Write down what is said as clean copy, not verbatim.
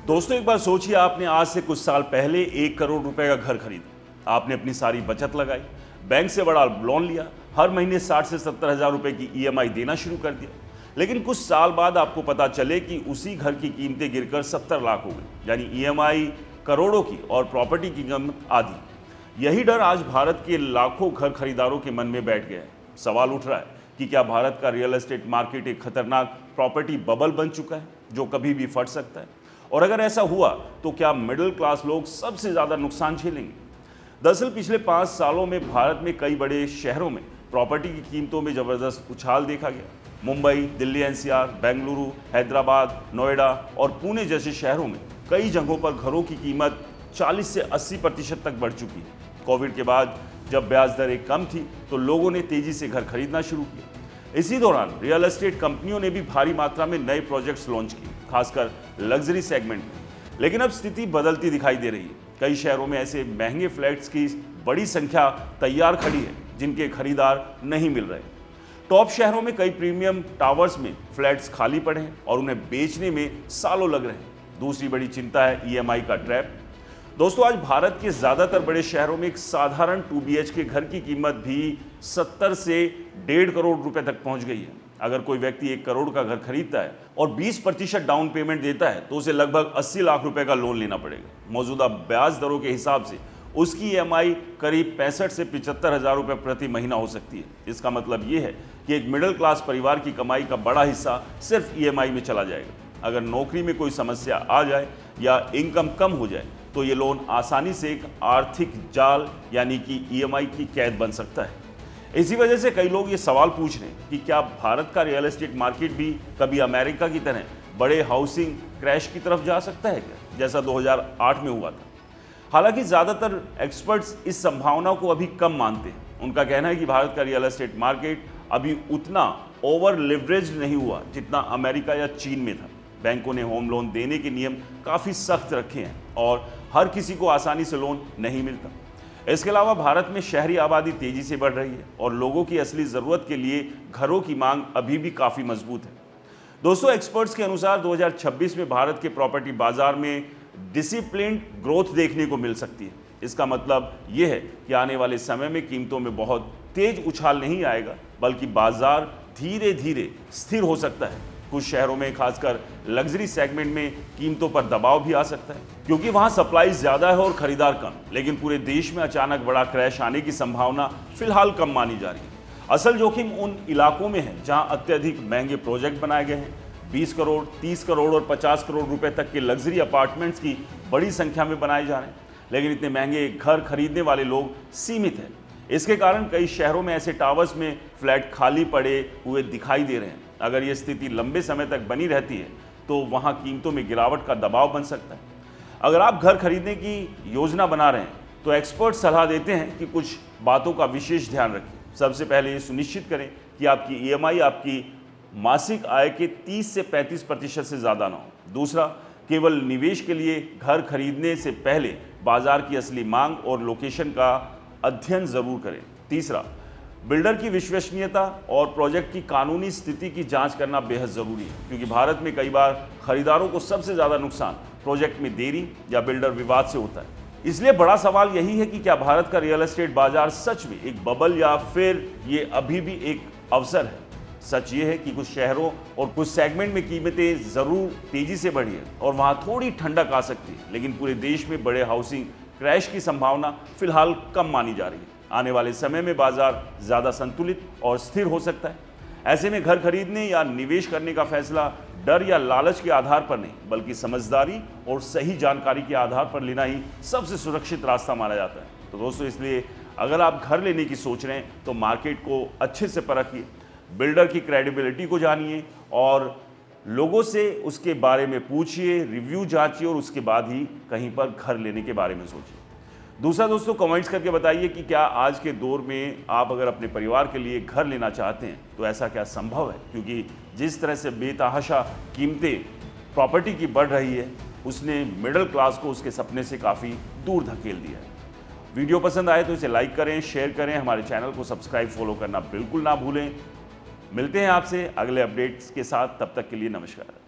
दोस्तों, एक बार सोचिए, आपने आज से कुछ साल पहले 1 करोड़ रुपए का घर खरीदा। आपने अपनी सारी बचत लगाई, बैंक से बड़ा लोन लिया, हर महीने 60 से 70 हजार रुपए की ईएमआई देना शुरू कर दिया। लेकिन कुछ साल बाद आपको पता चले कि उसी घर की कीमतें गिरकर 70 लाख हो गई, यानी ईएमआई करोड़ों की और प्रॉपर्टी की कीमत आधी। यही डर आज भारत के लाखों घर खरीदारों के मन में बैठ गया है। सवाल उठ रहा है कि क्या भारत का रियल एस्टेट मार्केट एक खतरनाक प्रॉपर्टी बबल बन चुका है जो कभी भी फट सकता है? और अगर ऐसा हुआ तो क्या मिडिल क्लास लोग सबसे ज़्यादा नुकसान झेलेंगे? दरअसल पिछले 5 सालों में भारत में कई बड़े शहरों में प्रॉपर्टी की कीमतों में ज़बरदस्त उछाल देखा गया। मुंबई, दिल्ली एनसीआर, बेंगलुरु, हैदराबाद, नोएडा और पुणे जैसे शहरों में कई जगहों पर घरों की कीमत 40 से 80% तक बढ़ चुकी है। कोविड के बाद जब ब्याज दरें कम थी तो लोगों ने तेजी से घर खरीदना शुरू किया। इसी दौरान रियल एस्टेट कंपनियों ने भी भारी मात्रा में नए प्रोजेक्ट्स लॉन्च किए, खासकर लग्जरी सेगमेंट में। लेकिन अब स्थिति बदलती दिखाई दे रही है। कई शहरों में ऐसे महंगे फ्लैट्स की बड़ी संख्या तैयार खड़ी है जिनके खरीदार नहीं मिल रहे। टॉप शहरों में कई प्रीमियम टावर्स में फ्लैट्स खाली पड़े हैं और उन्हें बेचने में सालों लग रहे हैं। दूसरी बड़ी चिंता है ईएमआई का ट्रैप। दोस्तों, आज भारत के ज्यादातर बड़े शहरों में एक साधारण 2 BHK घर की कीमत भी 70 से 1.5 करोड़ रुपए तक पहुंच गई है। अगर कोई व्यक्ति 1 करोड़ का घर खरीदता है और 20% डाउन पेमेंट देता है तो उसे लगभग 80 लाख रुपए का लोन लेना पड़ेगा। मौजूदा ब्याज दरों के हिसाब से उसकी ईएमआई करीब 65 से 75 हजार रुपए प्रति महीना हो सकती है। इसका मतलब ये है कि एक मिडिल क्लास परिवार की कमाई का बड़ा हिस्सा सिर्फ ईएमआई में चला जाएगा। अगर नौकरी में कोई समस्या आ जाए या इनकम कम हो जाए तो ये लोन आसानी से एक आर्थिक जाल यानी कि ईएमआई की कैद बन सकता है। इसी वजह से कई लोग ये सवाल पूछ रहे हैं कि क्या भारत का रियल एस्टेट मार्केट भी कभी अमेरिका की तरह बड़े हाउसिंग क्रैश की तरफ जा सकता है क्या, जैसा 2008 में हुआ था। हालांकि ज़्यादातर एक्सपर्ट्स इस संभावना को अभी कम मानते हैं। उनका कहना है कि भारत का रियल एस्टेट मार्केट अभी उतना ओवर लिवरेज नहीं हुआ जितना अमेरिका या चीन में था। बैंकों ने होम लोन देने के नियम काफ़ी सख्त रखे हैं और हर किसी को आसानी से लोन नहीं मिलता। इसके अलावा भारत में शहरी आबादी तेजी से बढ़ रही है और लोगों की असली ज़रूरत के लिए घरों की मांग अभी भी काफ़ी मजबूत है। दोस्तों, एक्सपर्ट्स के अनुसार 2026 में भारत के प्रॉपर्टी बाजार में डिसिप्लिन्ड ग्रोथ देखने को मिल सकती है। इसका मतलब ये है कि आने वाले समय में कीमतों में बहुत तेज उछाल नहीं आएगा, बल्कि बाजार धीरे धीरे स्थिर हो सकता है। कुछ शहरों में, खासकर लग्जरी सेगमेंट में, कीमतों पर दबाव भी आ सकता है क्योंकि वहां सप्लाई ज्यादा है और खरीदार कम। लेकिन पूरे देश में अचानक बड़ा क्रैश आने की संभावना फिलहाल कम मानी जा रही है। असल जोखिम उन इलाकों में है जहां अत्यधिक महंगे प्रोजेक्ट बनाए गए हैं। 20 करोड़, 30 करोड़ और 50 करोड़ रुपए तक के लग्जरी अपार्टमेंट्स की बड़ी संख्या में बनाए जा रहे हैं, लेकिन इतने महंगे घर खरीदने वाले लोग सीमित हैं। इसके कारण कई शहरों में ऐसे टावर्स में फ्लैट खाली पड़े हुए दिखाई दे रहे हैं। अगर ये स्थिति लंबे समय तक बनी रहती है तो वहाँ कीमतों में गिरावट का दबाव बन सकता है। अगर आप घर खरीदने की योजना बना रहे हैं तो एक्सपर्ट सलाह देते हैं कि कुछ बातों का विशेष ध्यान रखें। सबसे पहले ये सुनिश्चित करें कि आपकी ईएमआई आपकी मासिक आय के 30 से 35% से ज़्यादा ना हो। दूसरा, केवल निवेश के लिए घर खरीदने से पहले बाजार की असली मांग और लोकेशन का अध्ययन ज़रूर करें। तीसरा, बिल्डर की विश्वसनीयता और प्रोजेक्ट की कानूनी स्थिति की जांच करना बेहद ज़रूरी है, क्योंकि भारत में कई बार खरीदारों को सबसे ज़्यादा नुकसान प्रोजेक्ट में देरी या बिल्डर विवाद से होता है। इसलिए बड़ा सवाल यही है कि क्या भारत का रियल एस्टेट बाजार सच में एक बबल या फिर ये अभी भी एक अवसर है। सच ये है कि कुछ शहरों और कुछ सेगमेंट में कीमतें ज़रूर तेज़ी से बढ़ी है और वहाँ थोड़ी ठंडक आ सकती है, लेकिन पूरे देश में बड़े हाउसिंग क्रैश की संभावना फिलहाल कम मानी जा रही है। आने वाले समय में बाजार ज़्यादा संतुलित और स्थिर हो सकता है। ऐसे में घर खरीदने या निवेश करने का फैसला डर या लालच के आधार पर नहीं, बल्कि समझदारी और सही जानकारी के आधार पर लेना ही सबसे सुरक्षित रास्ता माना जाता है। तो दोस्तों, इसलिए अगर आप घर लेने की सोच रहे हैं तो मार्केट को अच्छे से परखिए, बिल्डर की क्रेडिबिलिटी को जानिए और लोगों से उसके बारे में पूछिए, रिव्यू जांचिए और उसके बाद ही कहीं पर घर लेने के बारे में सोचिए। दूसरा दोस्तों, कमेंट्स करके बताइए कि क्या आज के दौर में आप अगर अपने परिवार के लिए घर लेना चाहते हैं तो ऐसा क्या संभव है, क्योंकि जिस तरह से बेतहाशा कीमतें प्रॉपर्टी की बढ़ रही है उसने मिडिल क्लास को उसके सपने से काफ़ी दूर धकेल दिया है। वीडियो पसंद आए तो इसे लाइक करें, शेयर करें, हमारे चैनल को सब्सक्राइब फॉलो करना बिल्कुल ना भूलें। मिलते हैं आपसे अगले अपडेट्स के साथ, तब तक के लिए नमस्कार।